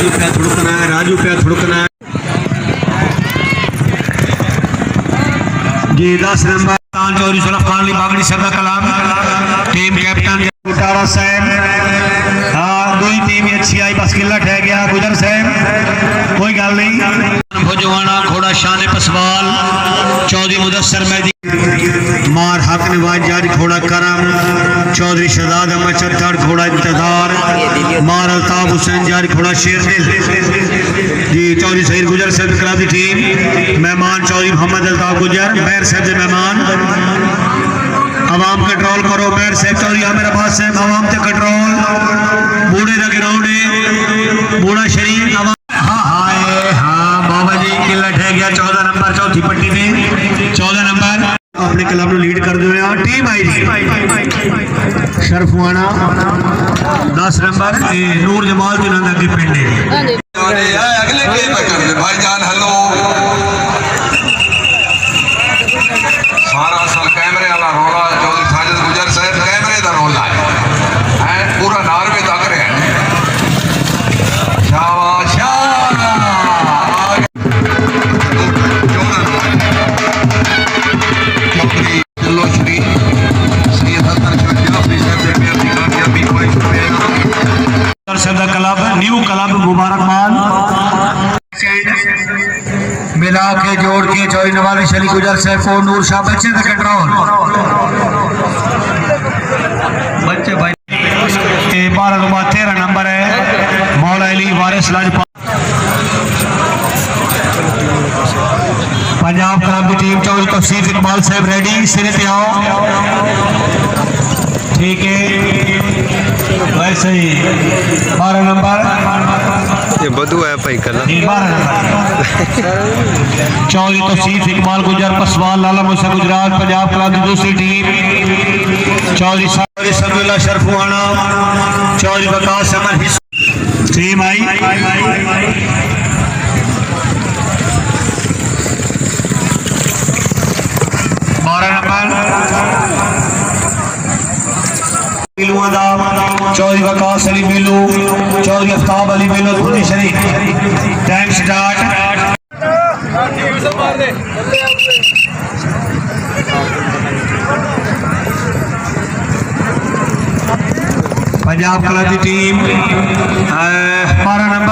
राजू पे थुड़कना है, राजू पे थुड़कना है जी। 10 नंबर चौधरी शरफ खान बागड़ी सदा कलाम टीम कैप्टन गुटारा साहब। हाँ दो ही टीम अच्छी आई, बस किला ठह गया गुजर साहब, कोई गल नहीं। भुजवाना घोड़ा शान पसवाल चौधरी मुदस्सर मेहदी मार हक नवाज जारी घोड़ा करम चौधरी शहजाद अहमद चट्टार घोड़ा इंतजार मार अल्ताफ हुसैन जारी घोड़ा शेर दिल जी। चौधरी सईद गुजर साहब क्लब की टीम मेहमान चौधरी मोहम्मद अल्ताफ गुजर मैर साहब के मेहमान। आवाम कंट्रोल करो, मैर साहब चौधरी आमिर अब्बास साहब आवाम से कंट्रोल। बूढ़े का ग्राउंड है बूढ़ा शरीफ आवाम। हाँ हाय हाँ बाबा जी किला ठह गया 14 नंबर चौथी पट्टी में 14 नंबर अपने क्लब में लीड कर दो यार। टीम आई जी शरफवाना 10 नंबर नूर जमाल जिन्होंने अगे पिंड है अगले भाईजान। हेलो सारा असल कैमरे वाला रोला चौधरी साजिद गुजर साहब कैमरे का रोला है पूरा नार्वे तक रहे हैं। शाबाश क्लब न्यू क्लब मुबारकबाद मिला के जोड़ के चौधरी नवाज शरीफ गुजर साहब को नूर शाह बच्चे का कंट्रोल बच्चे भाई 12 नंबर 13 नंबर है मौला अली वारिस लाजपत पंजाब क्लब की टीम चौधरी तौसीफ इकबाल साहब रेडी सिरे पे आओ ठीक है वैसे ही 12 नंबर ये बदू है भाई कल 12 नंबर चौधरी तौसीफ इकबाल गुजर पसवाल लाला मूसा गुजरात पंजाब क्लब की दूसरी टीम चौधरी सरवुल्ला शरफवाना चौधरी वकास अमर टीम आई। चौधरी वकास अली मिलू चौधरी आफ्ताब अली मिलू धोनी शरीफ टाइम स्टार्ट। पंजाब क्लब की टीम 12 नंबर